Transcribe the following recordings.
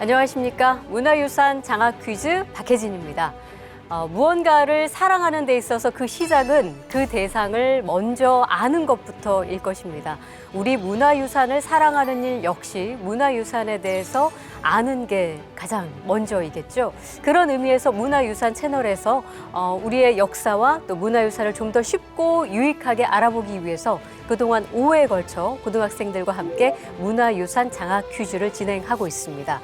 안녕하십니까. 문화유산 장학 퀴즈 박혜진입니다. 무언가를 사랑하는 데 있어서 그 시작은 그 대상을 먼저 아는 것부터일 것입니다. 우리 문화유산을 사랑하는 일 역시 문화유산에 대해서 아는 게 가장 먼저이겠죠. 그런 의미에서 문화유산 채널에서 우리의 역사와 또 문화유산을 좀 더 쉽고 유익하게 알아보기 위해서 그동안 5회에 걸쳐 고등학생들과 함께 문화유산 장학 퀴즈를 진행하고 있습니다.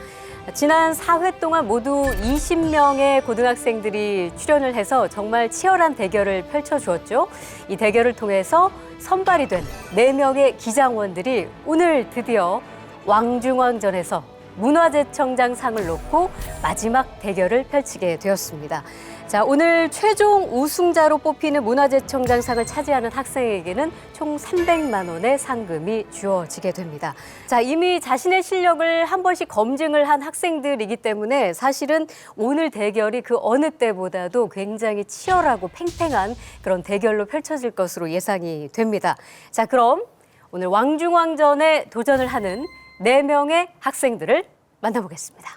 지난 4회 동안 모두 20명의 고등학생들이 출연을 해서 정말 치열한 대결을 펼쳐주었죠. 이 대결을 통해서 선발이 된 4명의 기장원들이 오늘 드디어 왕중왕전에서 문화재청장상을 놓고 마지막 대결을 펼치게 되었습니다. 자, 오늘 최종 우승자로 뽑히는 문화재청장상을 차지하는 학생에게는 총 300만 원의 상금이 주어지게 됩니다. 자, 이미 자신의 실력을 한 번씩 검증을 한 학생들이기 때문에 사실은 오늘 대결이 그 어느 때보다도 굉장히 치열하고 팽팽한 그런 대결로 펼쳐질 것으로 예상이 됩니다. 자, 그럼 오늘 왕중왕전에 도전을 하는 4명의 학생들을 만나보겠습니다.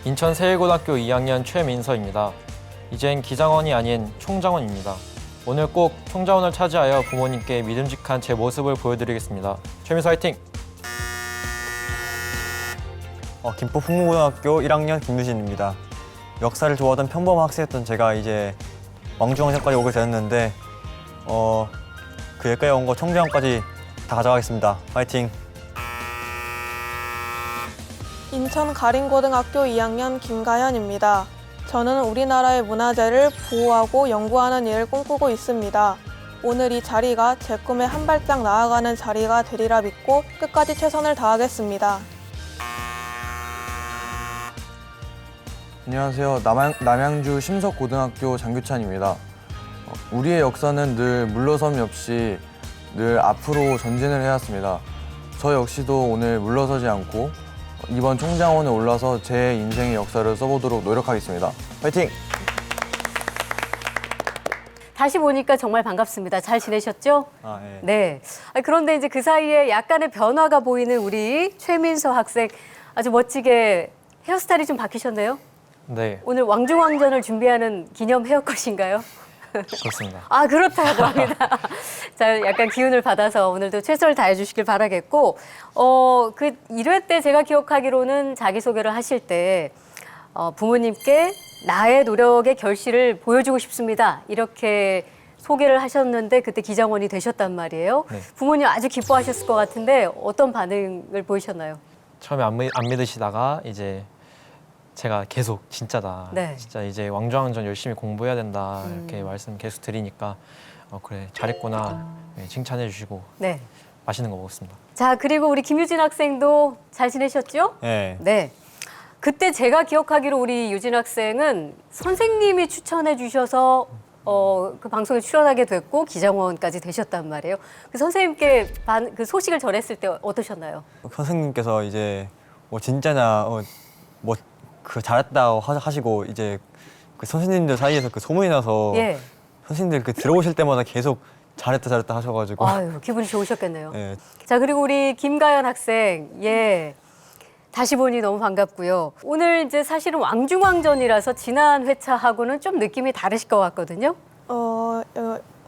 인천 세일고등학교 2학년 최민서입니다. 이젠 기장원이 아닌 총장원입니다. 오늘 꼭 총장원을 차지하여 부모님께 믿음직한 제 모습을 보여드리겠습니다. 최민서 화이팅! 김포 풍무고등학교 1학년 김두진입니다. 역사를 좋아하던 평범한 학생이었던 제가 이제 왕중왕전까지 오게 되었는데 그 여기까지 온 거 총장원까지 다 가져가겠습니다. 화이팅! 인천 가림고등학교 2학년 김가현입니다. 저는 우리나라의 문화재를 보호하고 연구하는 일을 꿈꾸고 있습니다. 오늘 이 자리가 제 꿈에 한 발짝 나아가는 자리가 되리라 믿고 끝까지 최선을 다하겠습니다. 안녕하세요. 남양주 심석고등학교 장규찬입니다. 우리의 역사는 늘 물러섬이 없이 늘 앞으로 전진을 해왔습니다. 저 역시도 오늘 물러서지 않고 이번 총장원에 올라서 제 인생의 역사를 써보도록 노력하겠습니다. 화이팅! 다시 보니까 정말 반갑습니다. 잘 지내셨죠? 네. 네. 그런데 이제 그 사이에 약간의 변화가 보이는 우리 최민서 학생 아주 멋지게 헤어스타일이 좀 바뀌셨네요. 네, 오늘 왕중왕전을 준비하는 기념 헤어컷인가요? 그렇습니다. 아, 그렇다고 합니다. 자, 약간 기운을 받아서 오늘도 최선을 다해 주시길 바라겠고, 그 1회 때 제가 기억하기로는 자기소개를 하실 때, 부모님께 나의 노력의 결실을 보여주고 싶습니다. 이렇게 소개를 하셨는데 그때 기장원이 되셨단 말이에요. 네. 부모님 아주 기뻐하셨을 것 같은데 어떤 반응을 보이셨나요? 처음에 안 믿으시다가 이제 제가 계속 진짜다. 네. 진짜 이제 왕중왕전 열심히 공부해야 된다. 이렇게 말씀 계속 드리니까 그래 잘했구나. 네, 칭찬해 주시고 네. 맛있는 거 먹었습니다. 자, 그리고 우리 김유진 학생도 잘 지내셨죠? 네. 네. 그때 제가 기억하기로 우리 유진 학생은 선생님이 추천해 주셔서 그 방송에 출연하게 됐고 기장원까지 되셨단 말이에요. 그 선생님께 그 소식을 전했을 때 어떠셨나요? 선생님께서 이제 진짜냐 그 잘했다고 하시고 이제 그 선생님들 사이에서 그 소문이 나서 예. 선생님들 그 들어오실 때마다 계속 잘했다 하셔가지고 아유, 기분이 좋으셨겠네요. 네. 자, 그리고 우리 김가연 학생, 예. 다시 보니 너무 반갑고요. 오늘 이제 사실은 왕중왕전이라서 지난 회차하고는 좀 느낌이 다르실 것 같거든요.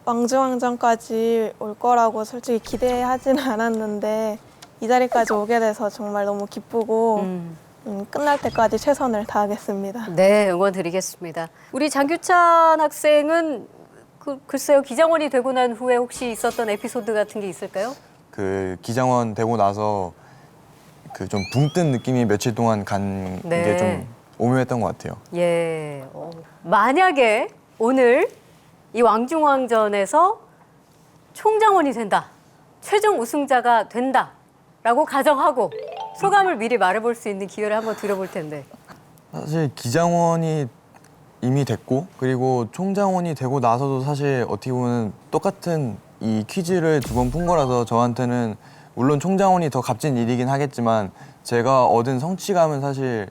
왕중왕전까지 올 거라고 솔직히 기대하지는 않았는데 이 자리까지 오게 돼서 정말 너무 기쁘고 끝날 때까지 최선을 다하겠습니다. 네, 응원 드리겠습니다. 우리 장규찬 학생은 글쎄요, 기장원이 되고 난 후에 혹시 있었던 에피소드 같은 게 있을까요? 그 기장원 되고 나서 그 좀 붕 뜬 느낌이 며칠 동안 간 게 네. 좀 오묘했던 것 같아요. 예. 만약에 오늘 이 왕중왕전에서 총장원이 된다, 최종 우승자가 된다라고 가정하고 소감을 미리 말해볼 수 있는 기회를 한번 드려볼 텐데. 사실 기장원이 이미 됐고 그리고 총장원이 되고 나서도 사실 어떻게 보면 똑같은 이 퀴즈를 2번 푼 거라서 저한테는 물론 총장원이 더 값진 일이긴 하겠지만 제가 얻은 성취감은 사실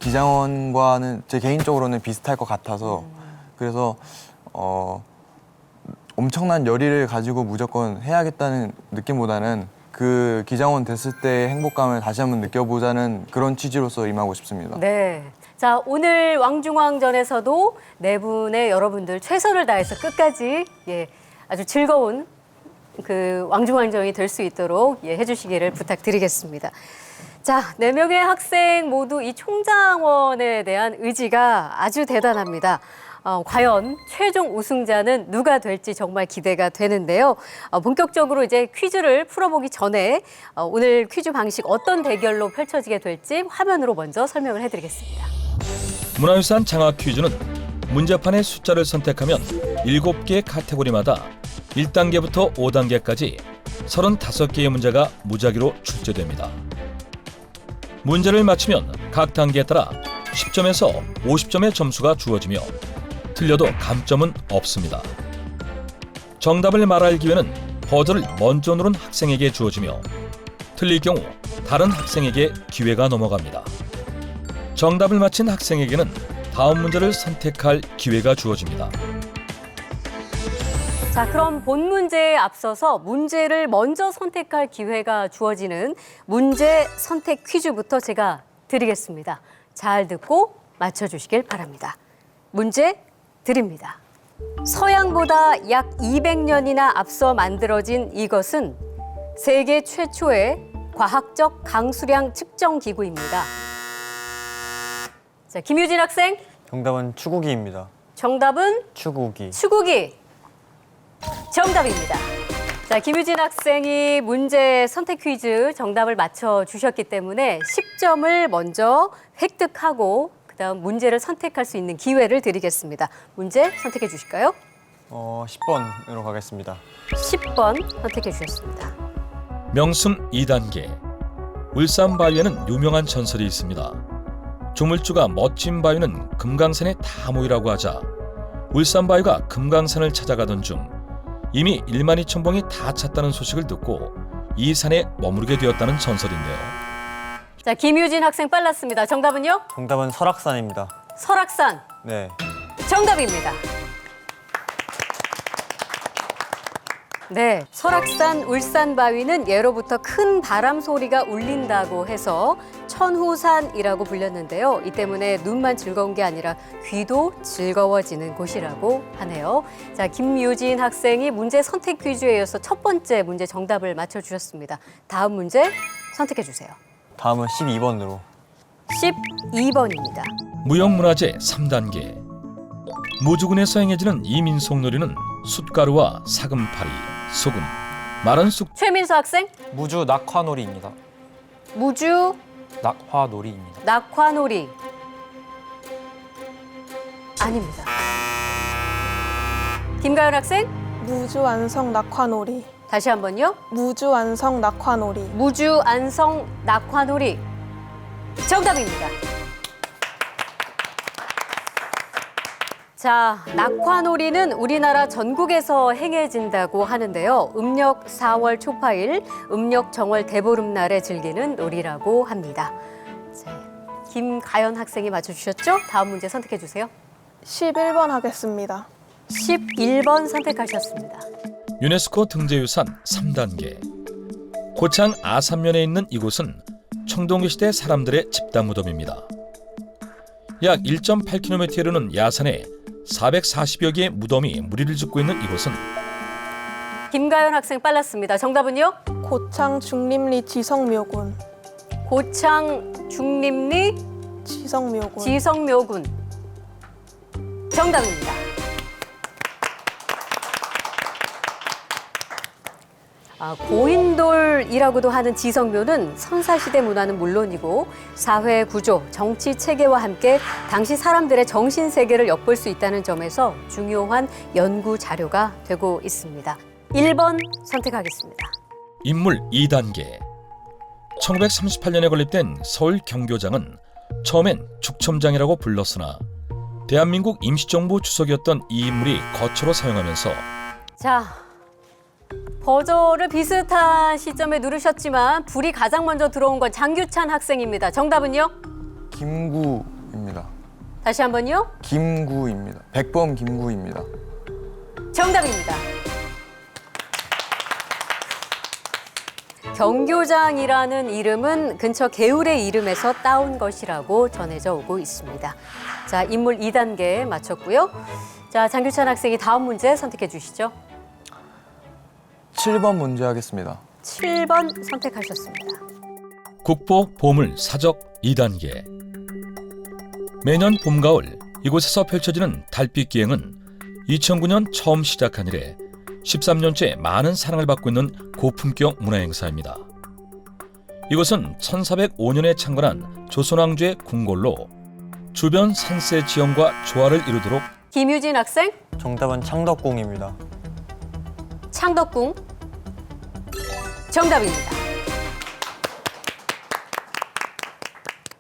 기장원과는 제 개인적으로는 비슷할 것 같아서 그래서 엄청난 열의를 가지고 무조건 해야겠다는 느낌보다는 그 기장원 됐을 때의 행복감을 다시 한번 느껴보자는 그런 취지로서 임하고 싶습니다. 네. 자, 오늘 왕중왕전에서도 네 분의 여러분들 최선을 다해서 끝까지 아주 즐거운 그 왕중왕전이 될 수 있도록 해주시기를 부탁드리겠습니다. 자, 4명의 학생 모두 이 총장원에 대한 의지가 아주 대단합니다. 과연 최종 우승자는 누가 될지 정말 기대가 되는데요. 본격적으로 이제 퀴즈를 풀어보기 전에 오늘 퀴즈 방식 어떤 대결로 펼쳐지게 될지 화면으로 먼저 설명을 해드리겠습니다. 문화유산 장학 퀴즈는 문제판의 숫자를 선택하면 7개의 카테고리마다 1단계부터 5단계까지 35개의 문제가 무작위로 출제됩니다. 문제를 맞히면 각 단계에 따라 10점에서 50점의 점수가 주어지며 틀려도 감점은 없습니다. 정답을 말할 기회는 버저를 먼저 누른 학생에게 주어지며 틀릴 경우 다른 학생에게 기회가 넘어갑니다. 정답을 맞힌 학생에게는 다음 문제를 선택할 기회가 주어집니다. 자, 그럼 본 문제에 앞서서 문제를 먼저 선택할 기회가 주어지는 문제 선택 퀴즈부터 제가 드리겠습니다. 잘 듣고 맞춰주시길 바랍니다. 문제 드립니다. 서양보다 약 200년이나 앞서 만들어진 이것은 세계 최초의 과학적 강수량 측정 기구입니다. 자, 김유진 학생, 정답은 추구기입니다. 정답은 추구기. 추구기. 정답입니다. 자, 김유진 학생이 문제 선택 퀴즈 정답을 맞춰주셨기 때문에 10점을 먼저 획득하고 그다음 문제를 선택할 수 있는 기회를 드리겠습니다. 문제 선택해 주실까요? 10번으로 가겠습니다. 10번 선택해 주셨습니다. 명승 2단계. 울산 바위에는 유명한 전설이 있습니다. 조물주가 멋진 바위는 금강산에 다 모이라고 하자 울산 바위가 금강산을 찾아가던 중 이미 1만 2천 봉이 다 찼다는 소식을 듣고 이 산에 머무르게 되었다는 전설인데요. 자, 김유진 학생 빨랐습니다. 정답은요? 정답은 설악산입니다. 설악산. 네. 정답입니다. 네, 설악산 울산바위는 예로부터 큰 바람 소리가 울린다고 해서 천후산이라고 불렸는데요. 이 때문에 눈만 즐거운 게 아니라 귀도 즐거워지는 곳이라고 하네요. 자, 김유진 학생이 문제 선택 퀴즈에 이어서 첫 번째 문제 정답을 맞춰주셨습니다. 다음 문제 선택해 주세요. 다음은 12번으로. 12번입니다. 무형문화재 3단계. 무주군에서 행해지는 이 민속놀이는 숯가루와 사금파리, 소금, 마른 쑥 최민수 학생, 무주 낙화놀이입니다. 무주 낙화놀이입니다. 낙화놀이. 아닙니다. 김가연 학생, 무주안성 낙화놀이. 다시 한번요. 무주안성 낙화놀이. 무주 안성 낙화놀이. 정답입니다. 자, 낙화놀이는 우리나라 전국에서 행해진다고 하는데요. 음력 4월 초파일, 음력 정월 대보름날에 즐기는 놀이라고 합니다. 자, 김가연 학생이 맞춰주셨죠? 다음 문제 선택해 주세요. 11번 하겠습니다. 11번 선택하셨습니다. 유네스코 등재유산 3단계. 고창 아산면에 있는 이곳은 청동기 시대 사람들의 집단 무덤입니다. 약 1.8km에 이르는 야산에 440여 개의 무덤이 무리를 짓고 있는 이곳은 김가연 학생 빨랐습니다. 정답은요? 고창 중림리 지성묘군. 고창 중림리 지성묘군. 지성묘군. 정답입니다. 고인돌이라고도 하는 지성묘는 선사시대 문화는 물론이고 사회 구조, 정치 체계와 함께 당시 사람들의 정신 세계를 엿볼 수 있다는 점에서 중요한 연구 자료가 되고 있습니다. 1번 선택하겠습니다. 인물 2단계. 1938년에 건립된 서울 경교장은 처음엔 죽첨장이라고 불렀으나 대한민국 임시정부 주석이었던 이 인물이 거처로 사용하면서 자, 버저를 비슷한 시점에 누르셨지만 불이 가장 먼저 들어온 건 장규찬 학생입니다. 정답은요? 김구입니다. 다시 한번요. 김구입니다. 백범 김구입니다. 경교장이라는 이름은 근처 개울의 이름에서 따온 것이라고 전해져 오고 있습니다. 자, 인물 2단계 마쳤고요. 자, 장규찬 학생이 다음 문제 선택해 주시죠. 7번 문제 하겠습니다. 7번 선택하셨습니다. 국보 보물 사적 2단계. 매년 봄 가을 이곳에서 펼쳐지는 달빛 기행은 2009년 처음 시작한 이래 13년째 많은 사랑을 받고 있는 고품격 문화행사입니다. 이곳은 1405년에 창건한 조선왕조의 궁궐로 주변 산세 지형과 조화를 이루도록 김유진 학생, 정답은 창덕궁입니다. 창덕궁. 정답입니다.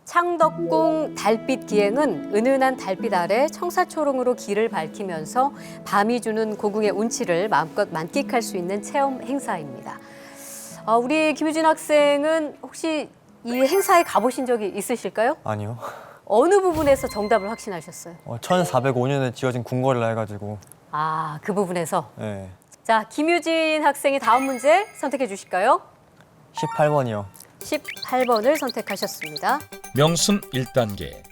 창덕궁 달빛 기행은 은은한 달빛 아래 청사초롱으로 길을 밝히면서 밤이 주는 고궁의 운치를 마음껏 만끽할 수 있는 체험 행사입니다. 우리 김유진 학생은 혹시 이 행사에 가보신 적이 있으실까요? 아니요. 어느 부분에서 정답을 확신하셨어요? 1405년에 지어진 궁궐이라 해가지고. 아, 그 부분에서. 네. 자, 김유진 학생이 다음 문제 선택해 주실까요? 18번이요. 18번을 선택하셨습니다. 명순 1단계.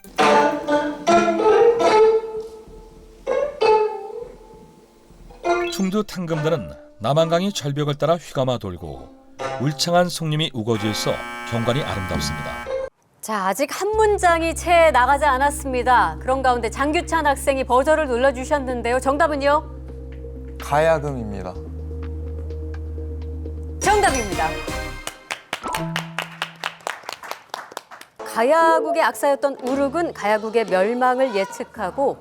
충주 탕금단은 남한강이 절벽을 따라 휘감아 돌고 울창한 송림이 우거져 있어 경관이 아름답습니다. 자, 아직 한 문장이 채 나가지 않았습니다. 그런 가운데 장규찬 학생이 버저를 눌러주셨는데요. 정답은요? 가야금입니다. 정답입니다. 가야국의 악사였던 우륵은 가야국의 멸망을 예측하고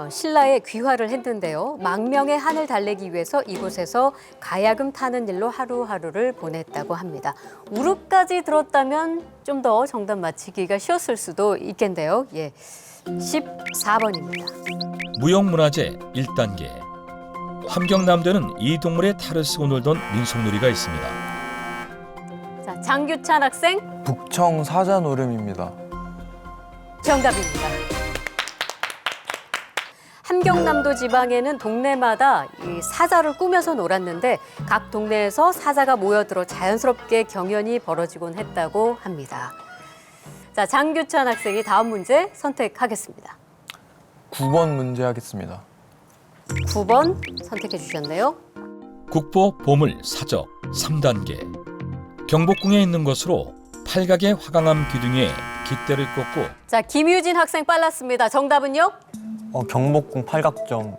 신라에 귀화를 했는데요. 망명의 한을 달래기 위해서 이곳에서 가야금 타는 일로 하루하루를 보냈다고 합니다. 우륵까지 들었다면 좀 더 정답 맞히기가 쉬웠을 수도 있겠는데요. 예, 14번입니다. 무형문화재 1단계. 함경남도에는 이 동물의 탈을 쓰고 놀던 민속놀이가 있습니다. 자, 장규찬 학생, 북청 사자노름입니다. 정답입니다. 함경남도 지방에는 동네마다 이 사자를 꾸며서 놀았는데 각 동네에서 사자가 모여들어 자연스럽게 경연이 벌어지곤 했다고 합니다. 자, 장규찬 학생이 다음 문제 선택하겠습니다. 9번 문제 하겠습니다. 9번 선택해 주셨네요. 국보 보물 사적 3단계. 경복궁에 있는 것으로 팔각의 화강암 기둥에 깃대를 꽂고 자, 김유진 학생 빨랐습니다. 정답은요? 경복궁 팔각정.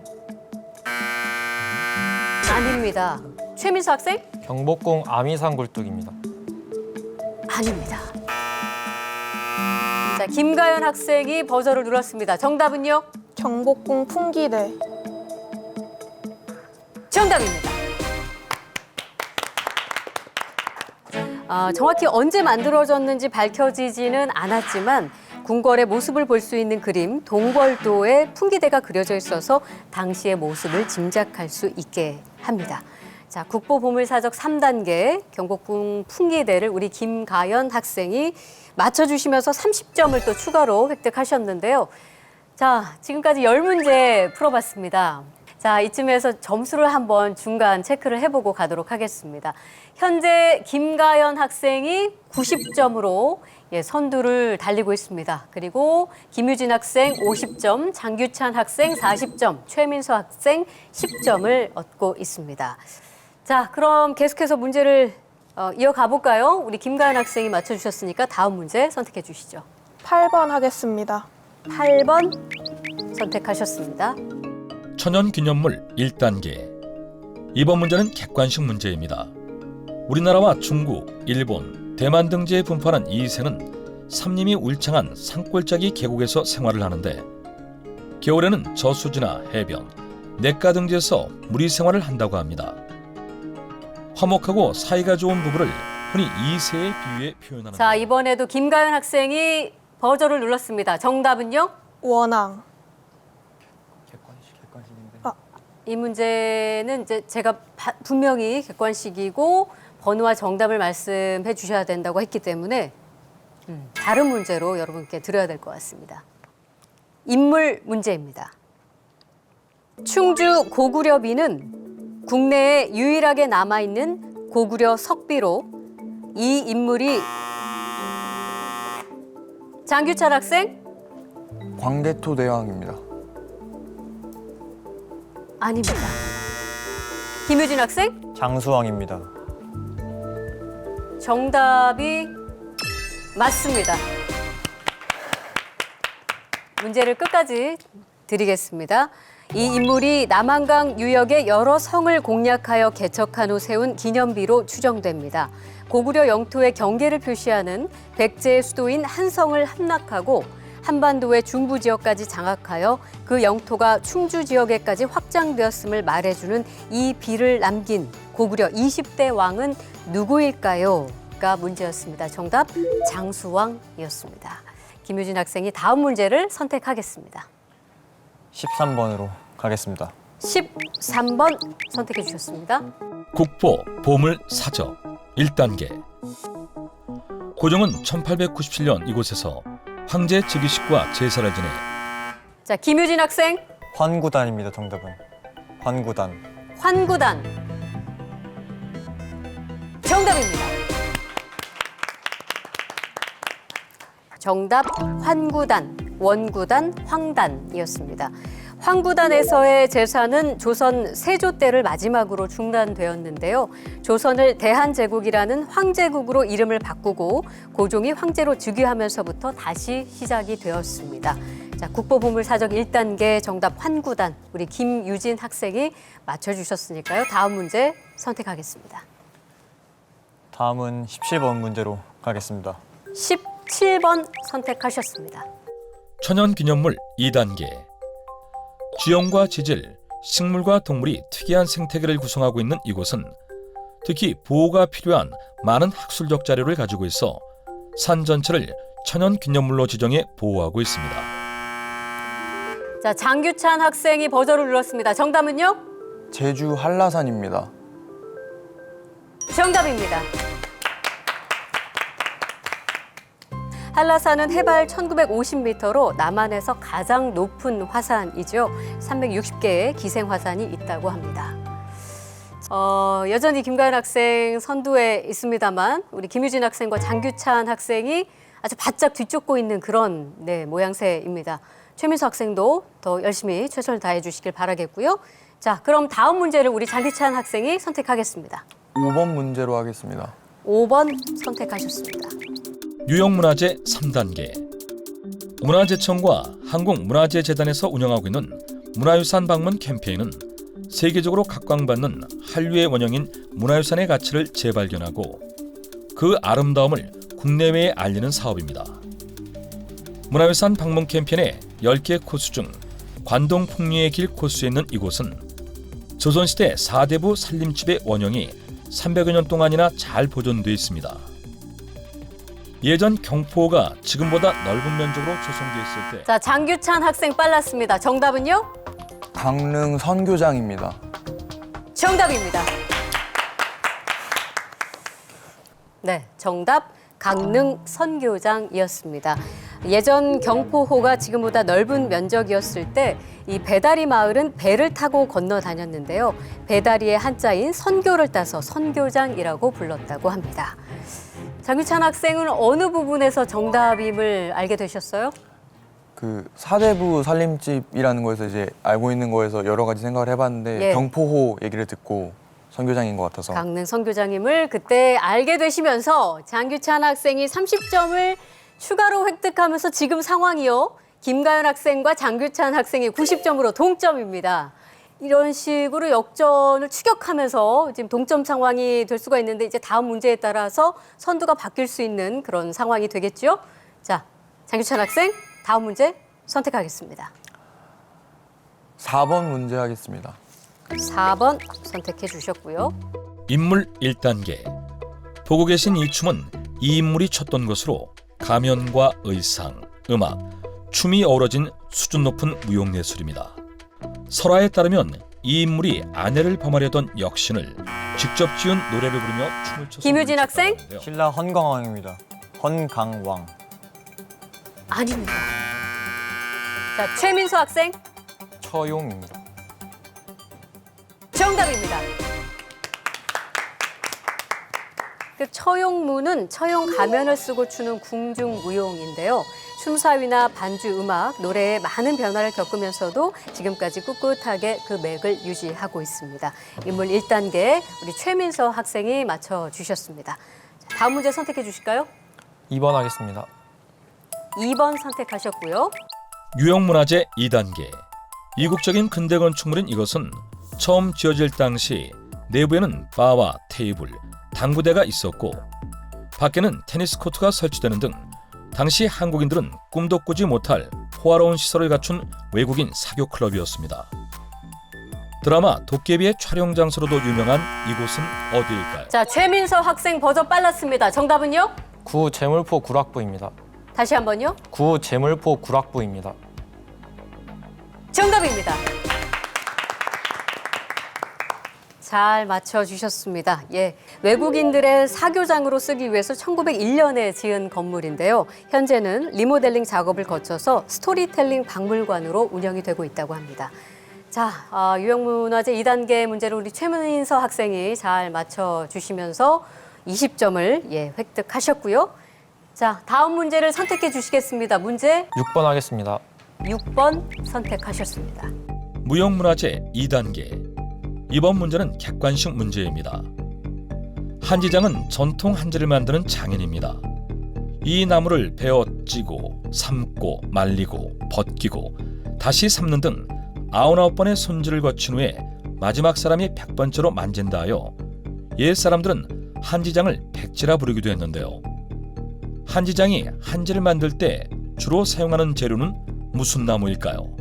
아닙니다. 최민수 학생? 경복궁 아미산 굴뚝입니다. 아닙니다. 자, 김가연 학생이 버저를 눌렀습니다. 정답은요? 경복궁 풍기대. 정답입니다. 정확히 언제 만들어졌는지 밝혀지지는 않았지만 궁궐의 모습을 볼 수 있는 그림 동궐도에 풍기대가 그려져 있어서 당시의 모습을 짐작할 수 있게 합니다. 자, 국보 보물사적 3단계 경복궁 풍기대를 우리 김가연 학생이 맞춰주시면서 30점을 또 추가로 획득하셨는데요. 자, 지금까지 10문제 풀어봤습니다. 자, 이쯤에서 점수를 한번 중간 체크를 해보고 가도록 하겠습니다. 현재 김가연 학생이 90점으로 선두를 달리고 있습니다. 그리고 김유진 학생 50점, 장규찬 학생 40점, 최민수 학생 10점을 얻고 있습니다. 자, 그럼 계속해서 문제를 이어가 볼까요? 우리 김가연 학생이 맞춰주셨으니까 다음 문제 선택해 주시죠. 8번 하겠습니다. 8번 선택하셨습니다. 천연기념물 1단계. 이번 문제는 객관식 문제입니다. 우리나라와 중국, 일본, 대만 등지에 분포하는 이 새는 삼림이 울창한 산골짜기 계곡에서 생활을 하는데 겨울에는 저수지나 해변, 냇가 등지에서 무리 생활을 한다고 합니다. 화목하고 사이가 좋은 부부를 흔히 이 새에 비유해 표현하는 자, 이번에도 김가연 학생이 버저를 눌렀습니다. 정답은요? 원앙. 이 문제는 이제 제가 분명히 객관식이고 번호와 정답을 말씀해 주셔야 된다고 했기 때문에 다른 문제로 여러분께 드려야 될 것 같습니다. 인물 문제입니다. 충주 고구려비는 국내에 유일하게 남아있는 고구려 석비로 이 인물이 장규찬 학생? 광대토대왕입니다. 아닙니다. 김유진 학생? 장수왕입니다. 정답이 맞습니다. 문제를 끝까지 드리겠습니다. 이 인물이 남한강 유역의 여러 성을 공략하여 개척한 후 세운 기념비로 추정됩니다. 고구려 영토의 경계를 표시하는 백제의 수도인 한성을 함락하고 한반도의 중부 지역까지 장악하여 그 영토가 충주 지역에까지 확장되었음을 말해주는 이 비를 남긴 고구려 20대 왕은 누구일까요? 가 문제였습니다. 정답 장수왕이었습니다. 김유진 학생이 다음 문제를 선택하겠습니다. 13번으로 가겠습니다. 13번 선택해 주셨습니다. 국보, 보물, 사적 1단계. 고종은 1897년 이곳에서 황제 즉위식과 제사를 지내 자, 김유진 학생 환구단입니다. 정답은 환구단. 환구단 정답입니다. 정답 환구단, 원구단, 황단이었습니다. 황구단에서의 제사는 조선 세조 때를 마지막으로 중단되었는데요. 조선을 대한제국이라는 황제국으로 이름을 바꾸고 고종이 황제로 즉위하면서부터 다시 시작이 되었습니다. 자, 국보보물사적 1단계 정답 환구단, 우리 김유진 학생이 맞춰주셨으니까요. 다음 문제 선택하겠습니다. 다음은 17번 문제로 가겠습니다. 17번 선택하셨습니다. 천연기념물 2단계. 지형과 지질, 식물과 동물이 특이한 생태계를 구성하고 있는 이곳은 특히 보호가 필요한 많은 학술적 자료를 가지고 있어 산 전체를 천연기념물로 지정해 보호하고 있습니다. 자, 장규찬 학생이 버저를 눌렀습니다. 정답은요? 제주 한라산입니다. 정답입니다. 한라산은 해발 1950m로 남한에서 가장 높은 화산이죠. 360개의 기생화산이 있다고 합니다. 여전히 김가연 학생 선두에 있습니다만 우리 김유진 학생과 장규찬 학생이 아주 바짝 뒤쫓고 있는 그런 모양새입니다. 최민수 학생도 더 열심히 최선을 다해 주시길 바라겠고요. 자, 그럼 다음 문제를 우리 장규찬 학생이 선택하겠습니다. 5번 문제로 하겠습니다. 5번 선택하셨습니다. 유형문화재 3단계. 문화재청과 한국문화재재단에서 운영하고 있는 문화유산 방문 캠페인은 세계적으로 각광받는 한류의 원형인 문화유산의 가치를 재발견하고 그 아름다움을 국내외에 알리는 사업입니다. 문화유산 방문 캠페인의 10개 코스 중 관동 풍류의 길 코스에 있는 이곳은 조선시대 4대부 살림집의 원형이 300여 년 동안이나 잘 보존되어 있습니다. 예전 경포가 지금보다 넓은 면적으로 조성되어 있을 때 자, 장규찬 학생 빨랐습니다. 정답은요? 강릉 선교장입니다. 정답입니다. 네, 정답 강릉 선교장이었습니다. 예전 경포호가 지금보다 넓은 면적이었을 때 이 배다리 마을은 배를 타고 건너 다녔는데요. 배다리의 한자인 선교를 따서 선교장이라고 불렀다고 합니다. 장규찬 학생은 어느 부분에서 정답임을 알게 되셨어요? 그 사대부 살림집이라는 거에서 이제 알고 있는 거에서 여러 가지 생각을 해봤는데 예. 경포호 얘기를 듣고 선교장인 것 같아서 강릉 선교장임을 그때 알게 되시면서 장규찬 학생이 30점을 추가로 획득하면서 지금 상황이요. 김가연 학생과 장규찬 학생이 90점으로 동점입니다. 이런 식으로 역전을 추격하면서 지금 동점 상황이 될 수가 있는데 이제 다음 문제에 따라서 선두가 바뀔 수 있는 그런 상황이 되겠죠. 자, 장규찬 학생 다음 문제 선택하겠습니다. 4번 문제 하겠습니다. 4번 선택해 주셨고요. 인물 1단계. 보고 계신 이 춤은 이 인물이 췄던 것으로 가면과 의상, 음악, 춤이 어우러진 수준 높은 무용예술입니다. 설화에 따르면 이 인물이 아내를 범하려던 역신을 직접 지은 노래를 부르며 춤을 춰서 김유진 학생? 물리쳤다는데요. 신라 헌강왕입니다. 헌강왕. 그 처용무는 처용 가면을 쓰고 추는 궁중무용인데요. 춤사위나 반주 음악, 노래에 많은 변화를 겪으면서도 지금까지 꿋꿋하게 그 맥을 유지하고 있습니다. 인물 1단계 우리 최민서 학생이 맞춰주셨습니다. 자, 다음 문제 선택해 주실까요? 2번 하겠습니다. 2번 선택하셨고요. 유형문화재 2단계. 이국적인 근대 건축물인 이것은 처음 지어질 당시 내부에는 바와 테이블, 당구대가 있었고 밖에는 테니스 코트가 설치되는 등 당시 한국인들은 꿈도 꾸지 못할 호화로운 시설을 갖춘 외국인 사교 클럽이었습니다. 드라마 도깨비의 촬영 장소로도 유명한 이곳은 어디일까요? 자, 최민서 학생 버저 빨랐습니다. 정답은요? 구 제물포 구락부입니다. 다시 한번요. 구 제물포 구락부입니다. 정답입니다. 잘 맞춰주셨습니다. 예, 외국인들의 사교장으로 쓰기 위해서 1901년에 지은 건물인데요. 현재는 리모델링 작업을 거쳐서 스토리텔링 박물관으로 운영이 되고 있다고 합니다. 자, 유형문화재 2단계 문제를 우리 최민서 학생이 잘 맞춰주시면서 20점을 획득하셨고요. 자, 다음 문제를 선택해 주시겠습니다. 문제 6번 하겠습니다. 6번 선택하셨습니다. 무형문화재 2단계. 이번 문제는 객관식 문제입니다. 한지장은 전통 한지를 만드는 장인입니다. 이 나무를 베어 찌고 삶고 말리고 벗기고 다시 삶는 등 99번의 손질을 거친 후에 마지막 사람이 100번째로 만진다 하여 옛 사람들은 한지장을 백지라 부르기도 했는데요. 한지장이 한지를 만들 때 주로 사용하는 재료는 무슨 나무일까요?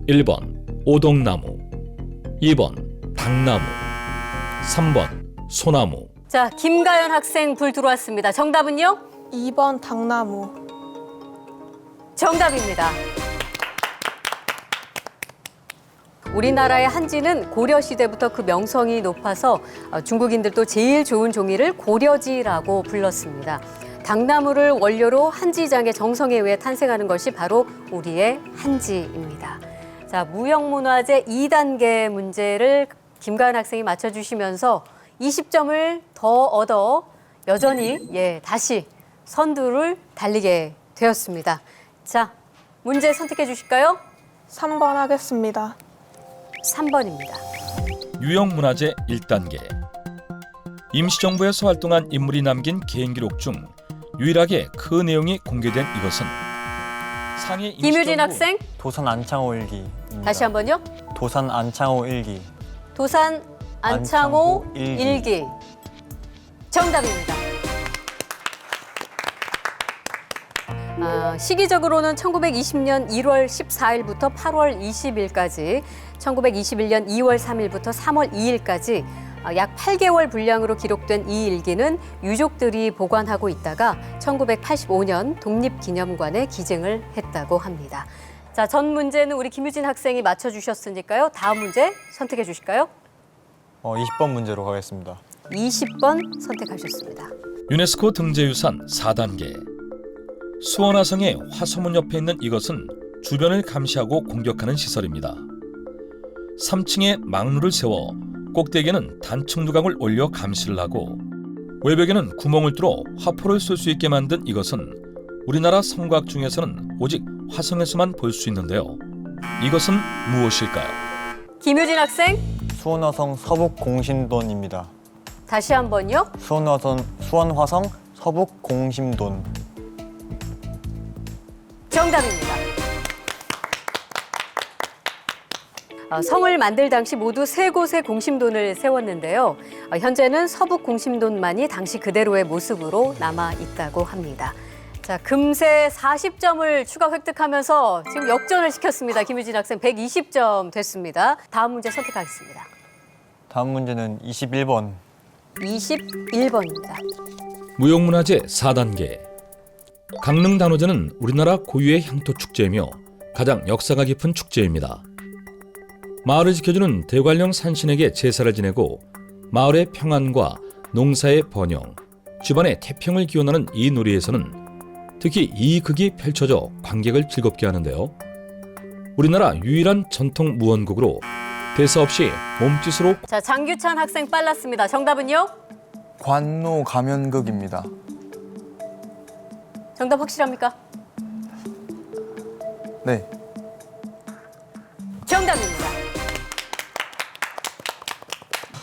1번 오동나무, 2번 당나무, 3번 소나무. 자, 김가연 학생 불 들어왔습니다. 정답은요? 2번 당나무. 정답입니다. 우리나라의 한지는 고려 시대부터 그 명성이 높아서 중국인들도 제일 좋은 종이를 고려지라고 불렀습니다. 당나무를 원료로 한지장의 정성에 의해 탄생하는 것이 바로 우리의 한지입니다. 자, 무형문화재 2단계 문제를 김가연 학생이 맞춰주시면서 20점을 더 얻어 여전히 다시 선두를 달리게 되었습니다. 자, 문제 선택해 주실까요? 3번 하겠습니다. 3번입니다. 유형문화재 1단계. 임시정부에서 활동한 인물이 남긴 개인기록 중 유일하게 그 내용이 공개된 이것은 상해 김유진 학생 도산 안창호 일기. 다시 한번요. 도산 안창호 일기. 도산 안창호 안창호 일기. 일기. 정답입니다. 시기적으로는 1920년 1월 14일부터 8월 20일까지, 1921년 2월 3일부터 3월 2일까지 약 8개월 분량으로 기록된 이 일기는 유족들이 보관하고 있다가 1985년 독립기념관에 기증을 했다고 합니다. 자, 전 문제는 우리 김유진 학생이 맞춰주셨으니까요. 다음 문제 선택해 주실까요? 20번 문제로 가겠습니다. 20번 선택하셨습니다. 유네스코 등재유산 4단계. 수원화성의 화소문 옆에 있는 이것은 주변을 감시하고 공격하는 시설입니다. 3층에 망루를 세워 꼭대기에는 단층 누각을 올려 감시를 하고 외벽에는 구멍을 뚫어 화포를 쏠 수 있게 만든 이것은 우리나라 성곽 중에서는 오직 화성에서만 볼 수 있는데요. 이것은 무엇일까요? 김유진 학생 수원화성 서북공심돈입니다. 다시 한번요. 수원화성 서북공심돈. 정답입니다. 성을 만들 당시 모두 3곳에 공심돈을 세웠는데요. 현재는 서북 공심돈만이 당시 그대로의 모습으로 남아 있다고 합니다. 자, 금세 40점을 추가 획득하면서 지금 역전을 시켰습니다. 김유진 학생 120점 됐습니다. 다음 문제 선택하겠습니다. 다음 문제는 21번. 21번입니다. 무형문화재 4단계. 강릉 단오제는 우리나라 고유의 향토 축제이며 가장 역사가 깊은 축제입니다. 마을을 지켜주는 대관령 산신에게 제사를 지내고 마을의 평안과 농사의 번영, 집안의 태평을 기원하는 이 놀이에서는 특히 이 극이 펼쳐져 관객을 즐겁게 하는데요. 우리나라 유일한 전통 무언극으로 대사 없이 몸짓으로. 자, 장규찬 학생 빨랐습니다. 정답은요? 관노 가면극입니다. 정답 확실합니까? 네. 정답입니다.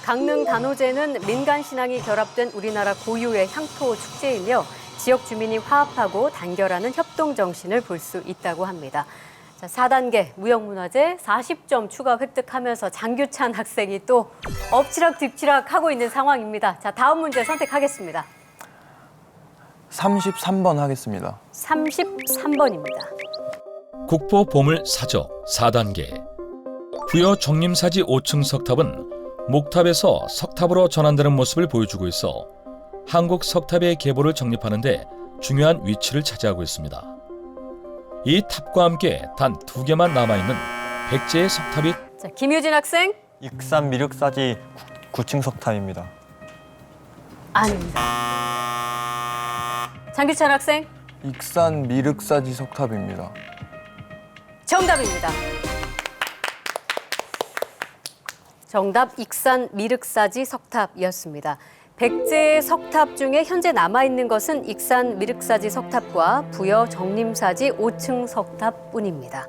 강릉 단오제는 민간 신앙이 결합된 우리나라 고유의 향토 축제이며 지역 주민이 화합하고 단결하는 협동 정신을 볼 수 있다고 합니다. 자, 4단계 무형문화재 40점 추가 획득하면서 장규찬 학생이 또 엎치락뒤치락 하고 있는 상황입니다. 자, 다음 문제 선택하겠습니다. 33번 하겠습니다. 33번입니다. 국보 보물 사적 4단계. 부여 정림사지 5층 석탑은 목탑에서 석탑으로 전환되는 모습을 보여주고 있어 한국 석탑의 계보를 정립하는 데 중요한 위치를 차지하고 있습니다. 이 탑과 함께 단 2개만 남아있는 백제의 석탑이 자, 김유진 학생 익산 미륵사지 9층 석탑입니다. 아닙니다. 장규찬 학생 익산 미륵사지 석탑입니다. 정답입니다. 정답 익산 미륵사지 석탑이었습니다. 백제의 석탑 중에 현재 남아있는 것은 익산 미륵사지 석탑과 부여 정림사지 5층 석탑뿐입니다.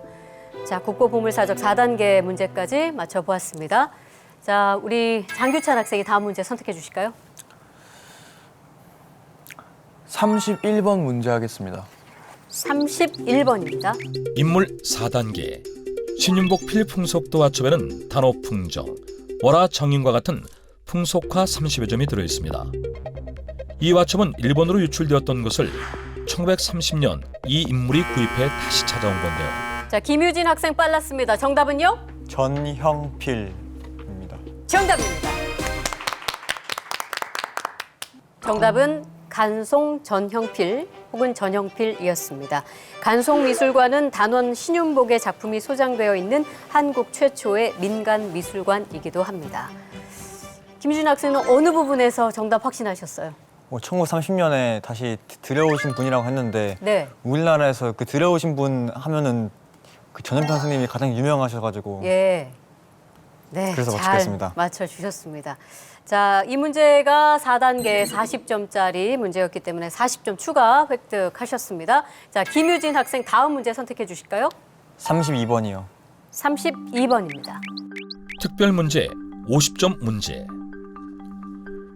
자, 국보 보물사적 4단계 문제까지 맞춰보았습니다. 자, 우리 장규찬 학생이 다음 문제 선택해 주실까요? 31번 문제 하겠습니다. 31번입니다. 인물 4단계. 신윤복 필풍속도 화첩에는 단호 풍정, 월화 정인과 같은 풍속화 30여 점이 들어있습니다. 이 화첩은 일본으로 유출되었던 것을 1930년 이 인물이 구입해 다시 찾아온 건데요. 자, 김유진 학생 빨랐습니다. 정답은요? 전형필입니다. 정답입니다. 정답은 간송 전형필 혹은 전형필이었습니다. 간송미술관은 단원 신윤복의 작품이 소장되어 있는 한국 최초의 민간 미술관이기도 합니다. 김유진 학생은 어느 부분에서 정답 확신하셨어요? 1930년에 다시 들여오신 분이라고 했는데 네. 우리나라에서 그 들여오신 분 하면은 그 전현필 선생님이 가장 유명하셔가지고 예. 네, 그래서 잘 맞추겠습니다. 맞춰주셨습니다. 자, 이 문제가 4단계 40점짜리 문제였기 때문에 40점 추가 획득하셨습니다. 자, 김유진 학생 다음 문제 선택해 주실까요? 32번이요. 32번입니다. 특별 문제 50점 문제.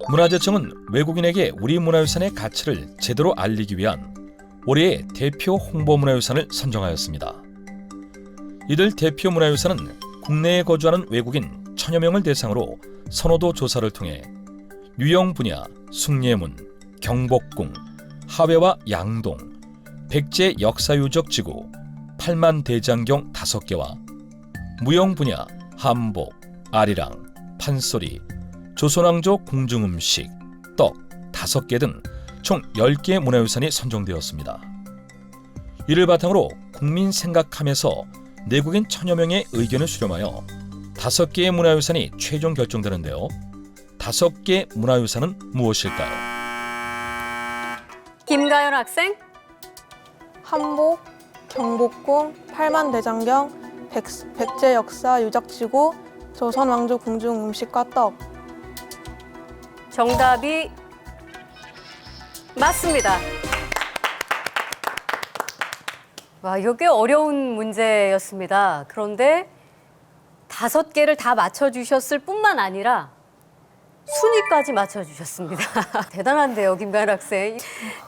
문화재청은 외국인에게 우리 문화유산의 가치를 제대로 알리기 위한 올해의 대표 홍보 문화유산을 선정하였습니다. 이들 대표 문화유산은 국내에 거주하는 외국인 1000여 명을 대상으로 선호도 조사를 통해 유형 분야, 숭례문, 경복궁, 하회와 양동, 백제 역사유적 지구, 8만 대장경 5개와 무형 분야, 한복, 아리랑, 판소리, 조선왕조 궁중음식, 떡 5개 등 총 10개의 문화유산이 선정되었습니다. 이를 바탕으로 국민 생각함에서 내국인 1000여 명의 의견을 수렴하여 5개의 문화유산이 최종 결정되는데요. 5개 문화유산은 무엇일까요? 김가연 학생, 한복, 경복궁, 팔만대장경, 백제 역사 유적지구, 조선왕조 궁중 음식과 떡. 정답이 맞습니다. 와, 이거 꽤 어려운 문제였습니다. 그런데 5개를 다 맞춰주셨을 뿐만 아니라 순위까지 맞춰주셨습니다. 대단한데요, 김가연 학생.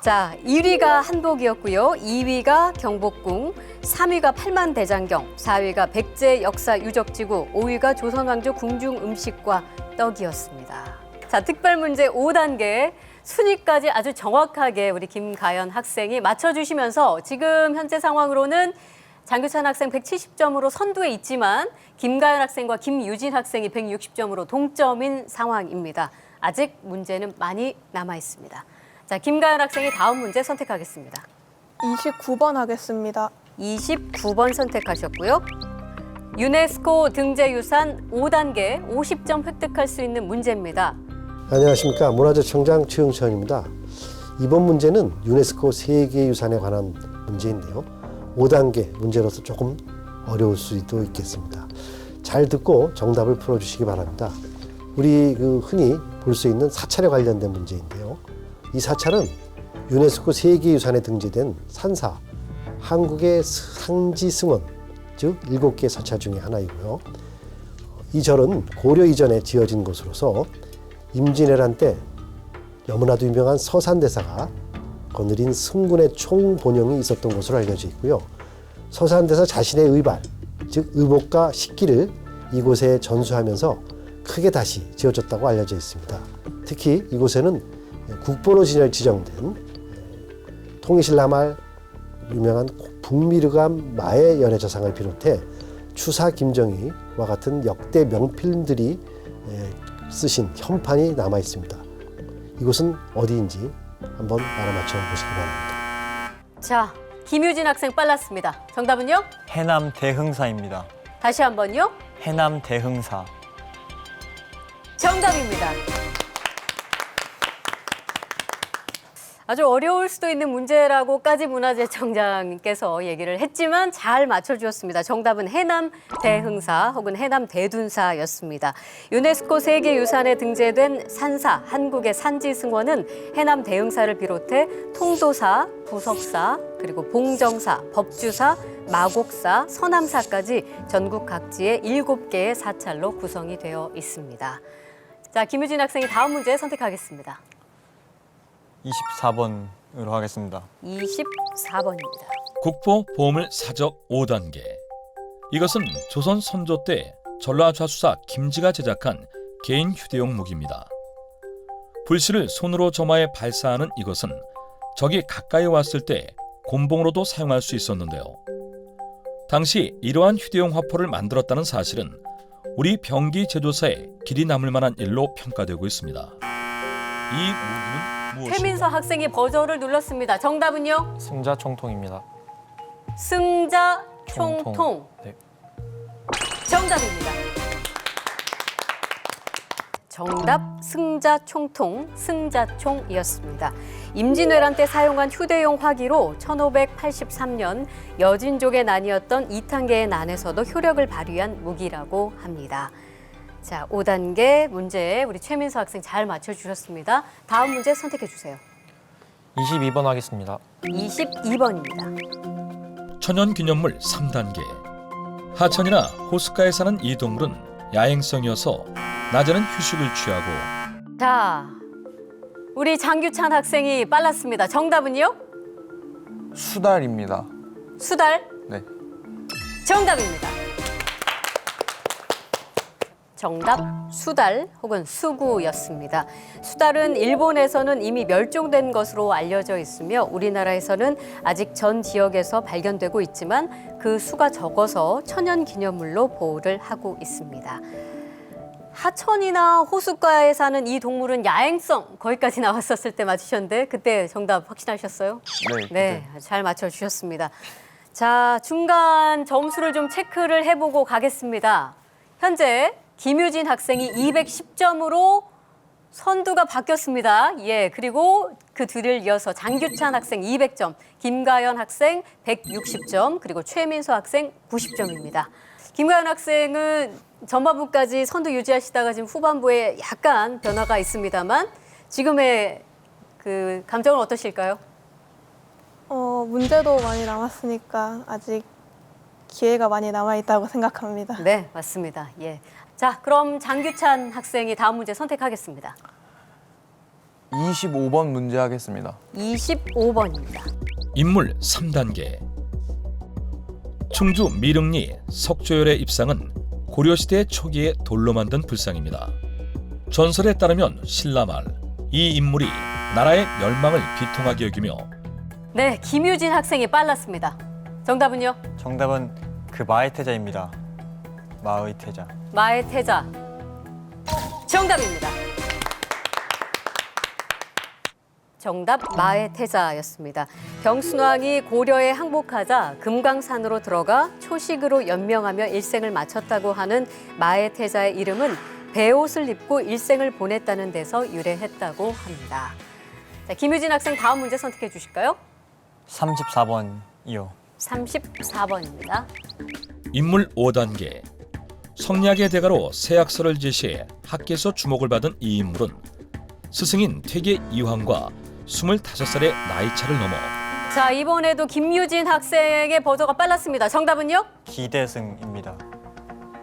자, 1위가 한복이었고요. 2위가 경복궁, 3위가 팔만대장경, 4위가 백제 역사 유적지구, 5위가 조선왕조 궁중 음식과 떡이었습니다. 자, 특별 문제 5단계 순위까지 아주 정확하게 우리 김가연 학생이 맞춰주시면서 지금 현재 상황으로는 장규찬 학생 170점으로 선두에 있지만 김가연 학생과 김유진 학생이 160점으로 동점인 상황입니다. 아직 문제는 많이 남아 있습니다. 자, 김가연 학생이 다음 문제 선택하겠습니다. 29번 하겠습니다. 29번 선택하셨고요. 유네스코 등재유산 5단계 50점 획득할 수 있는 문제입니다. 안녕하십니까. 문화재청장 최응천입니다. 이번 문제는 유네스코 세계유산에 관한 문제인데요. 5단계 문제로서 조금 어려울 수도 있겠습니다. 잘 듣고 정답을 풀어주시기 바랍니다. 우리 흔히 볼 수 있는 사찰에 관련된 문제인데요. 이 사찰은 유네스코 세계유산에 등재된 산사, 한국의 상지승원, 즉 7개 사찰 중에 하나이고요. 이 절은 고려 이전에 지어진 곳으로서 임진왜란 때 너무나도 유명한 서산대사가 거느린 승군의 총본영이 있었던 곳으로 알려져 있고요. 서산대사 자신의 의발, 즉 의복과 식기를 이곳에 전수하면서 크게 다시 지어졌다고 알려져 있습니다. 특히 이곳에는 국보로 지정된 통일신라말 유명한 북미르감 마의 연애자상을 비롯해 추사 김정희와 같은 역대 명필들이 쓰신 현판이 남아 있습니다. 이곳은 어디인지 한번 알아맞혀 보시기 바랍니다. 자, 김유진 학생 빨랐습니다. 정답은요? 해남 대흥사입니다. 다시 한번요. 해남 대흥사. 정답입니다. 아주 어려울 수도 있는 문제라고까지 문화재청장님께서 얘기를 했지만 잘 맞춰주셨습니다. 정답은 해남 대흥사 혹은 해남 대둔사였습니다. 유네스코 세계유산에 등재된 산사, 한국의 산지승원은 해남 대흥사를 비롯해 통도사, 부석사, 그리고 봉정사, 법주사, 마곡사, 서남사까지 전국 각지의 7개의 사찰로 구성이 되어 있습니다. 자, 김유진 학생이 다음 문제 선택하겠습니다. 24번으로 하겠습니다. 24번입니다. 국보 보물 사적 5단계. 이것은 조선 선조 때 전라좌수사 김지가 제작한 개인 휴대용 무기입니다. 불씨를 손으로 점화해 발사하는 이것은 적이 가까이 왔을 때 곤봉으로도 사용할 수 있었는데요. 당시 이러한 휴대용 화포를 만들었다는 사실은 우리 병기 제조사에 길이 남을 만한 일로 평가되고 있습니다. 이 무기는 무엇인가요? 최민서 학생이 버저를 눌렀습니다. 정답은요? 승자총통입니다. 승자총통. 네. 정답입니다. 정답 승자총통, 승자총이었습니다. 임진왜란 때 사용한 휴대용 화기로 1583년 여진족에 나뉘었던 2단계의 난에서도 효력을 발휘한 무기라고 합니다. 자, 5단계 문제 우리 최민서 학생 잘 맞춰주셨습니다. 다음 문제 선택해 주세요. 22번 하겠습니다. 22번입니다. 천연기념물 3단계. 하천이나 호숫가에 사는 이 동물은 야행성이어서 낮에는 휴식을 취하고 자, 우리 장규찬 학생이 빨랐습니다. 정답은요? 수달입니다. 수달. 네. 정답입니다. 정답 수달 혹은 수구였습니다. 수달은 일본에서는 이미 멸종된 것으로 알려져 있으며 우리나라에서는 아직 전 지역에서 발견되고 있지만 그 수가 적어서 천연기념물로 보호를 하고 있습니다. 하천이나 호숫가에 사는 이 동물은 야행성 거기까지 나왔었을 때 맞추셨는데 그때 정답 확신하셨어요? 네, 잘 맞춰주셨습니다. 자, 중간 점수를 좀 체크를 해보고 가겠습니다. 현재 김유진 학생이 210점으로 선두가 바뀌었습니다. 예, 그리고 그 뒤를 이어서 장규찬 학생 200점, 김가연 학생 160점, 그리고 최민서 학생 90점입니다. 김가연 학생은 전반부까지 선두 유지하시다가 지금 후반부에 약간 변화가 있습니다만 지금의 그 감정은 어떠실까요? 문제도 많이 남았으니까 아직 기회가 많이 남아있다고 생각합니다. 네, 맞습니다. 예. 자, 그럼 장규찬 학생이 다음 문제 선택하겠습니다. 25번 문제 하겠습니다. 25번입니다. 인물 3단계. 충주 미릉리 석조열의 입상은 고려시대 초기에 돌로 만든 불상입니다. 전설에 따르면 신라말 이 인물이 나라의 멸망을 비통하게 여기며 네, 김유진 학생이 빨랐습니다. 정답은요? 정답은 그 마의 태자입니다. 마의 태자. 마의 태자. 정답입니다. 정답 마의 태자였습니다. 병순왕이 고려에 항복하자 금강산으로 들어가 초식으로 연명하며 일생을 마쳤다고 하는 마의 태자의 이름은 배옷을 입고 일생을 보냈다는 데서 유래했다고 합니다. 자, 김유진 학생 다음 문제 선택해 주실까요? 34번이요. 34번입니다. 인물 5단계. 성리학의 대가로 새학설을 제시해 학계에서 주목을 받은 이 인물은 스승인 퇴계 이황과 25살의 나이차를 넘어 자, 이번에도 김유진 학생의 버저가 빨랐습니다. 정답은요? 기대승입니다.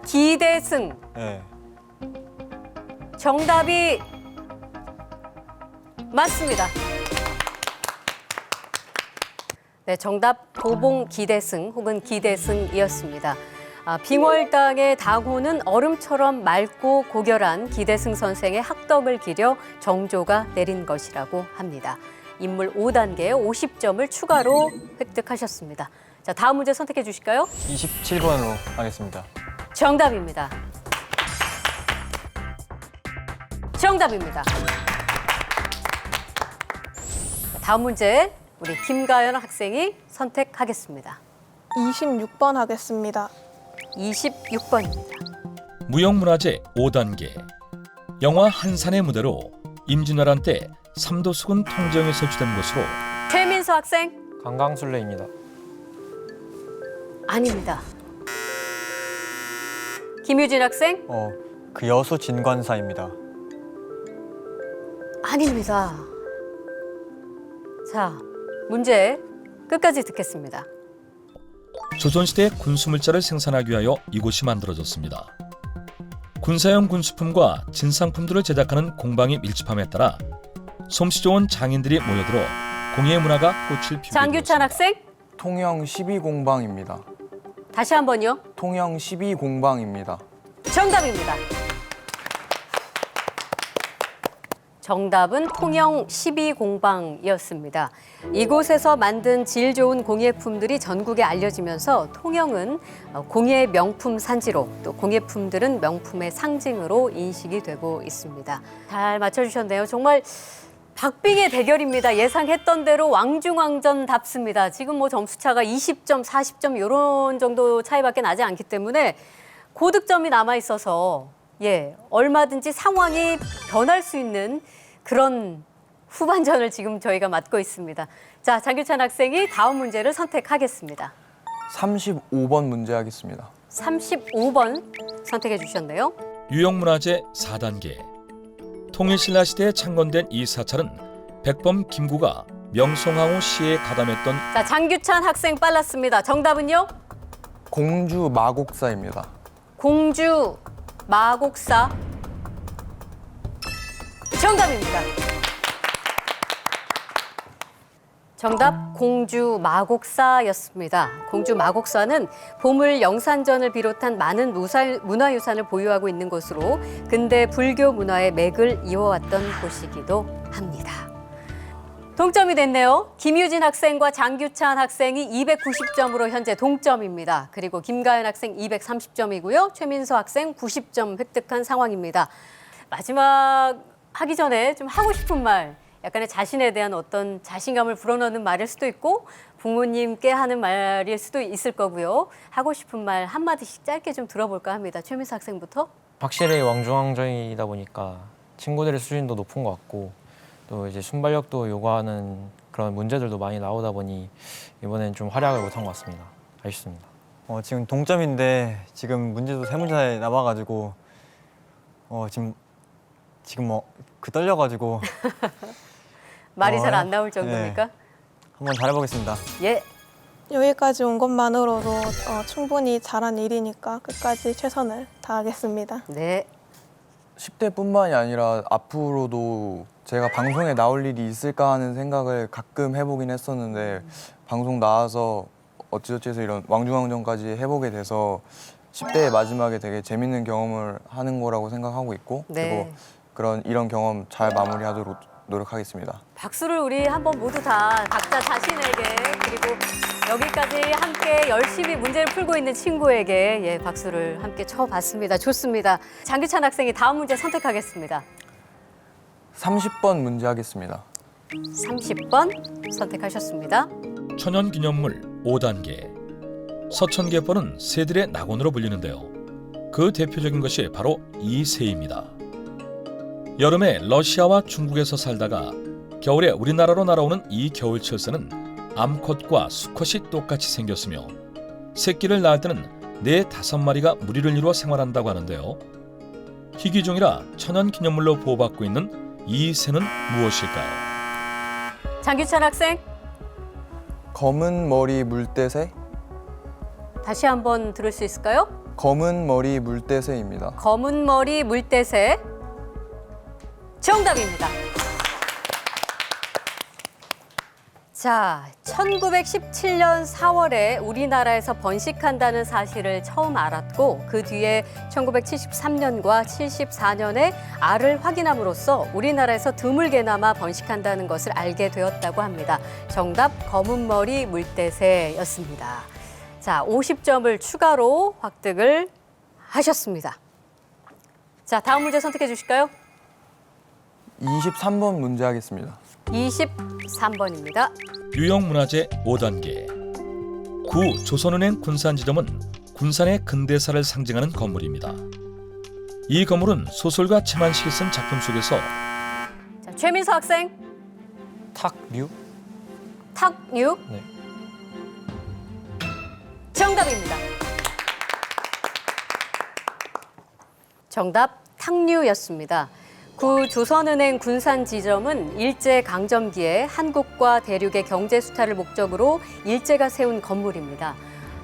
기대승. 네. 정답이 맞습니다. 네, 정답 도봉 기대승 혹은 기대승이었습니다. 빙월당의 당호는 얼음처럼 맑고 고결한 기대승 선생의 학덕을 기려 정조가 내린 것이라고 합니다. 인물 5단계에 50점을 추가로 획득하셨습니다. 자, 다음 문제 선택해 주실까요? 27번으로 하겠습니다. 정답입니다. 정답입니다. 다음 문제 우리 김가연 학생이 선택하겠습니다. 26번 하겠습니다. 26번입니다. 무형문화재 5단계. 영화 한산의 무대로 임진왜란 때 삼도수군 통정에 설치된 곳으로 최민수 학생 강강술래입니다. 아닙니다. 김유진 학생 그 여수 진관사입니다. 아닙니다. 자, 문제 끝까지 듣겠습니다. 조선시대 군수물자를 생산하기 위하여 이곳이 만들어졌습니다. 군사용 군수품과 진상품들을 제작하는 공방이 밀집함에 따라 솜씨 좋은 장인들이 모여들어 공예 문화가 꽃을 피우게 장규찬 되었습니다. 학생 통영 12공방입니다. 다시 한번요. 통영 12공방입니다. 정답입니다. 정답은 통영 12공방이었습니다. 이곳에서 만든 질 좋은 공예품들이 전국에 알려지면서 통영은 공예 명품 산지로 또 공예품들은 명품의 상징으로 인식이 되고 있습니다. 잘 맞춰주셨네요. 정말 박빙의 대결입니다. 예상했던 대로 왕중왕전답습니다. 지금 뭐 점수차가 20점, 40점 이런 정도 차이밖에 나지 않기 때문에 고득점이 남아 있어서 얼마든지 상황이 변할 수 있는 그런 후반전을 지금 저희가 맡고 있습니다. 자, 장규찬 학생이 다음 문제를 선택하겠습니다. 35번 문제 하겠습니다. 35번 선택해 주셨네요. 유형문화재 4단계. 통일신라 시대에 창건된 이 사찰은 백범 김구가 명성황후 시에 가담했던 자, 장규찬 학생 빨랐습니다. 정답은요? 공주 마곡사입니다. 공주 마곡사. 정답입니다. 정답 공주 마곡사였습니다. 공주 마곡사는 보물 영산전을 비롯한 많은 문화유산을 보유하고 있는 곳으로 근대 불교 문화의 맥을 이어왔던 곳이기도 합니다. 동점이 됐네요. 김유진 학생과 장규찬 학생이 290점으로 현재 동점입니다. 그리고 김가연 학생 230점이고요. 최민서 학생 90점 획득한 상황입니다. 마지막 하기 전에 좀 하고 싶은 말, 약간의 자신에 대한 어떤 자신감을 불어넣는 말일 수도 있고 부모님께 하는 말일 수도 있을 거고요. 하고 싶은 말 한마디씩 짧게 좀 들어볼까 합니다. 최민서 학생부터. 확실히 왕중왕전이다 보니까 친구들의 수준도 높은 것 같고 또 이제 순발력도 요구하는 그런 문제들도 많이 나오다 보니 이번엔 좀 활약을 못한 것 같습니다. 아쉽습니다. 지금 동점인데 지금 문제도 3문제 남아가지고 지금 떨려가지고 말이 잘 안 나올 정도입니까? 네. 한번 잘해보겠습니다. 예. 여기까지 온 것만으로도 충분히 잘한 일이니까 끝까지 최선을 다하겠습니다. 네. 10대뿐만이 아니라 앞으로도 제가 방송에 나올 일이 있을까 하는 생각을 가끔 해보긴 했었는데 방송 나와서 어찌저찌 해서 이런 왕중왕전까지 해보게 돼서 10대의 마지막에 되게 재밌는 경험을 하는 거라고 생각하고 있고 네. 그리고 이런 경험 잘 마무리하도록 노력하겠습니다. 박수를 우리 한번 모두 다 각자 자신에게 그리고 여기까지 함께 열심히 문제를 풀고 있는 친구에게 박수를 함께 쳐봤습니다. 좋습니다. 장규찬 학생이 다음 문제 선택하겠습니다. 30번 문제 하겠습니다. 30번 선택하셨습니다. 천연기념물 5단계. 서천계포는 새들의 낙원으로 불리는데요. 그 대표적인 것이 바로 이 새입니다. 여름에 러시아와 중국에서 살다가 겨울에 우리나라로 날아오는 이 겨울철새는 암컷과 수컷이 똑같이 생겼으며 새끼를 낳을 때는 4~5마리가 무리를 이루어 생활한다고 하는데요. 희귀종이라 천연기념물로 보호받고 있는 이 새는 무엇일까요? 장규찬 학생, 검은 머리 물대새? 다시 한번 들을 수 있을까요? 검은 머리 물대새입니다. 검은 머리 물대새. 정답입니다. 자, 1917년 4월에 우리나라에서 번식한다는 사실을 처음 알았고 그 뒤에 1973년과 74년에 알을 확인함으로써 우리나라에서 드물게나마 번식한다는 것을 알게 되었다고 합니다. 정답 검은머리 물대새였습니다. 자, 50점을 추가로 획득을 하셨습니다. 자, 다음 문제 선택해 주실까요? 23번 문제 하겠습니다. 23번입니다. 유형문화재 5단계. 구 조선은행 군산지점은 군산의 근대사를 상징하는 건물입니다. 이 건물은 소설가 최만식이 쓴 작품 속에서 자, 최민서 학생, 탁류? 탁류. 네. 정답입니다. 정답 탁류였습니다. 구 조선은행 군산지점은 일제강점기에 한국과 대륙의 경제 수탈을 목적으로 일제가 세운 건물입니다.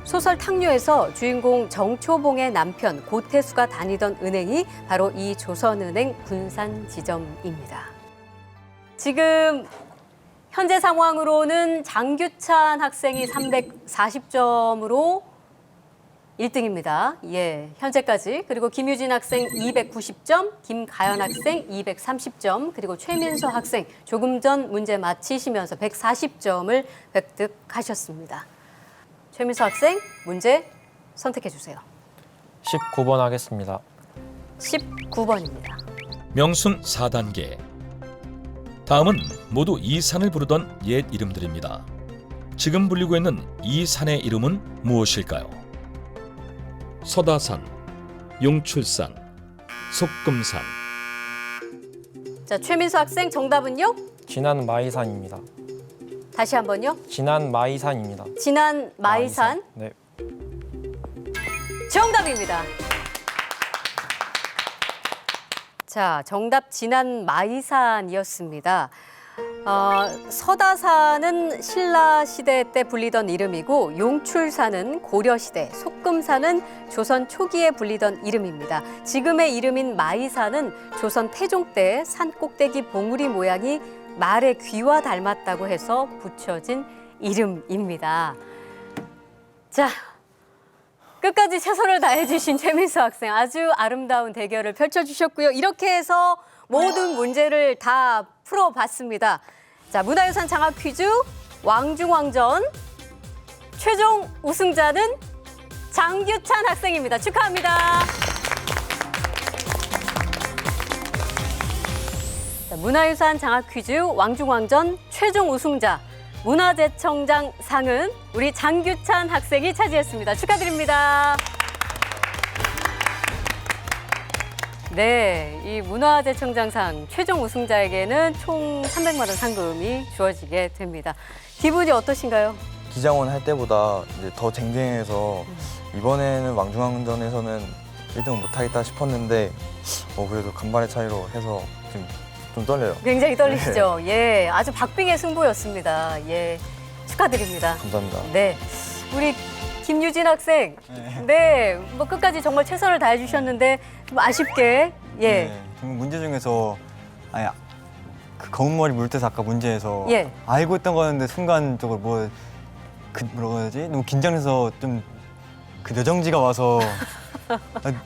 소설 탁류에서 주인공 정초봉의 남편 고태수가 다니던 은행이 바로 이 조선은행 군산지점입니다. 지금 현재 상황으로는 장규찬 학생이 340점으로 1등입니다. 예, 현재까지. 그리고 김유진 학생 290점, 김가연 학생 230점, 그리고 최민서 학생 조금 전 문제 마치시면서 140점을 획득하셨습니다. 최민서 학생 문제 선택해 주세요. 19번 하겠습니다. 19번입니다. 명순 4단계. 다음은 모두 이 산을 부르던 옛 이름들입니다. 지금 불리고 있는 이 산의 이름은 무엇일까요? 서다산, 용출산, 속금산. 자, 최민서 학생 정답은요? 진안 마이산입니다. 다시 한번요. 진안 마이산입니다. 진안 마이산. 네. 정답입니다. 자, 정답 진안 마이산이었습니다. 서다산은 신라 시대 때 불리던 이름이고 용출산은 고려 시대, 속금산은 조선 초기에 불리던 이름입니다. 지금의 이름인 마이산은 조선 태종 때 산 꼭대기 봉우리 모양이 말의 귀와 닮았다고 해서 붙여진 이름입니다. 자, 끝까지 최선을 다해주신 최민서 학생 아주 아름다운 대결을 펼쳐주셨고요. 이렇게 해서 모든 문제를 다 풀어봤습니다. 자, 문화유산 장학 퀴즈 왕중왕전 최종 우승자는 장규찬 학생입니다. 축하합니다. 자, 문화유산 장학 퀴즈 왕중왕전 최종 우승자 문화재청장 상은 우리 장규찬 학생이 차지했습니다. 축하드립니다. 네, 이 문화재청장상 최종 우승자에게는 총 300만 원 상금이 주어지게 됩니다. 기분이 어떠신가요? 기장원 할 때보다 이제 더 쟁쟁해서 이번에는 왕중왕전에서는 1등을 못하겠다 싶었는데 그래도 간발의 차이로 해서 지금 좀 떨려요. 굉장히 떨리시죠? 예, 아주 박빙의 승부였습니다. 예, 축하드립니다. 감사합니다. 네, 우리 김유진 학생, 네, 뭐 끝까지 정말 최선을 다해주셨는데 좀 아쉽게, 예, 네, 지금 문제 중에서 그 검은 머리 물때서 아까 문제에서 예. 알고 있던 거였는데 순간적으로 뭐라고 해야지? 너무 긴장해서 좀 그 뇌정지가 와서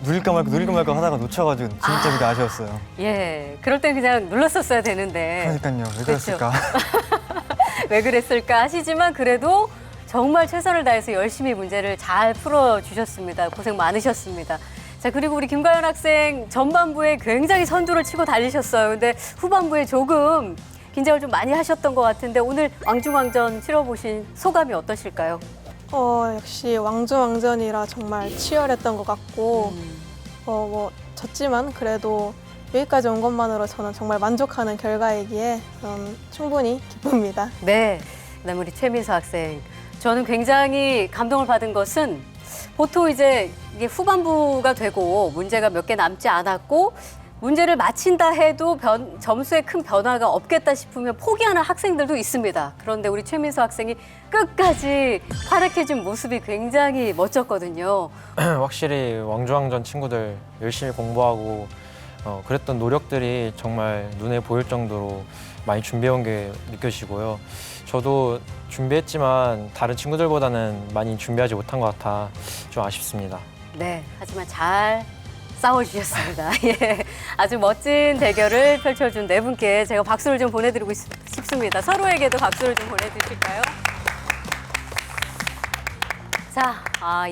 누릴까 말까 하다가 놓쳐가지고 진짜 그게 아쉬웠어요. 예, 그럴 땐 그냥 눌렀었어야 되는데. 그러니까요. 왜 그랬을까? 왜 그랬을까 하시지만 그래도 정말 최선을 다해서 열심히 문제를 잘 풀어주셨습니다. 고생 많으셨습니다. 자, 그리고 우리 김가연 학생 전반부에 굉장히 선두를 치고 달리셨어요. 근데 후반부에 조금 긴장을 좀 많이 하셨던 것 같은데 오늘 왕중왕전 치러보신 소감이 어떠실까요? 역시 왕중왕전이라 정말 치열했던 것 같고 졌지만 그래도 여기까지 온 것만으로 저는 정말 만족하는 결과이기에 저는 충분히 기쁩니다. 네, 그다음 우리 최민서 학생. 저는 굉장히 감동을 받은 것은 보통 이제 이게 후반부가 되고 문제가 몇 개 남지 않았고 문제를 마친다 해도 점수에 큰 변화가 없겠다 싶으면 포기하는 학생들도 있습니다. 그런데 우리 최민수 학생이 끝까지 활약해준 모습이 굉장히 멋졌거든요. 확실히 왕중왕전 친구들 열심히 공부하고 그랬던 노력들이 정말 눈에 보일 정도로 많이 준비해온 게 느껴지고요. 저도 준비했지만 다른 친구들보다는 많이 준비하지 못한 것 같아 좀 아쉽습니다. 네, 하지만 잘 싸워주셨습니다. 예, 아주 멋진 대결을 펼쳐준 네 분께 제가 박수를 좀 보내드리고 싶습니다. 서로에게도 박수를 좀 보내주실까요? 자,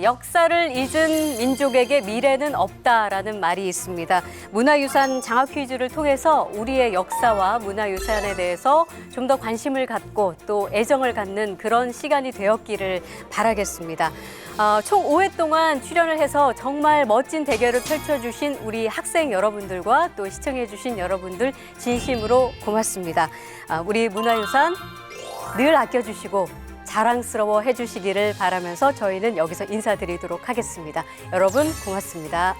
역사를 잊은 민족에게 미래는 없다라는 말이 있습니다. 문화유산 장학 퀴즈를 통해서 우리의 역사와 문화유산에 대해서 좀 더 관심을 갖고 또 애정을 갖는 그런 시간이 되었기를 바라겠습니다. 총 5회 동안 출연을 해서 정말 멋진 대결을 펼쳐주신 우리 학생 여러분들과 또 시청해주신 여러분들 진심으로 고맙습니다. 우리 문화유산 늘 아껴주시고 자랑스러워 해주시기를 바라면서 저희는 여기서 인사드리도록 하겠습니다. 여러분 고맙습니다.